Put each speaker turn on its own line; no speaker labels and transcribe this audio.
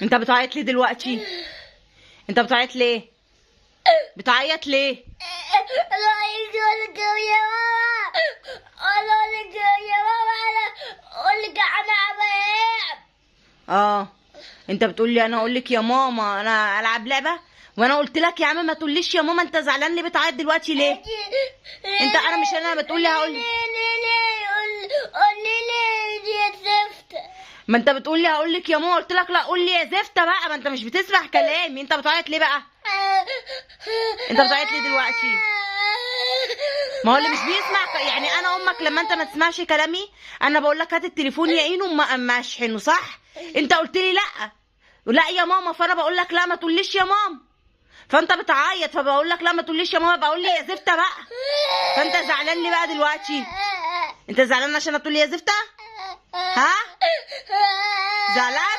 انت بتعيط ليه دلوقتي؟ انت بتعيط ليه؟ بتعيط ليه؟
انا عايز اقول لك يا ماما، انا اقول لك يا ماما، انا اقول لك انا عمال.
انت بتقول لي انا اقول لك يا ماما انا العب لعبه، وانا قلت لك يا عم ما تقوليش يا ماما. انت زعلان ليه؟ بتعيط دلوقتي ليه؟ انت انا مش انا بتقول لي هقول لك.
ليه قول لي ليه يا زفت.
ما انت بتقول لي هقول لك يا ماما، قلت لك لا قول لي يا زفته بقى. ما انت مش بتسمع كلامي. انت بتعيط ليه بقى؟ انت بتعيط ليه دلوقتي؟ ما هو اللي مش بيسمع يعني انا امك لما انت ما تسمعش كلامي انا بقول لك هات التليفون يا اينو ما اشحنه، صح؟ انت قلت لي لا يا ماما، فانا بقول لك لا ما تقوليش يا ماما. فانت بتعيط فبقول لك لا ما تقوليش يا ماما، بقول لي يا زفته بقى. فانت زعلان ليه بقى دلوقتي؟ انت زعلان عشان هتقول لي يا زفته؟ ها؟ زعلان؟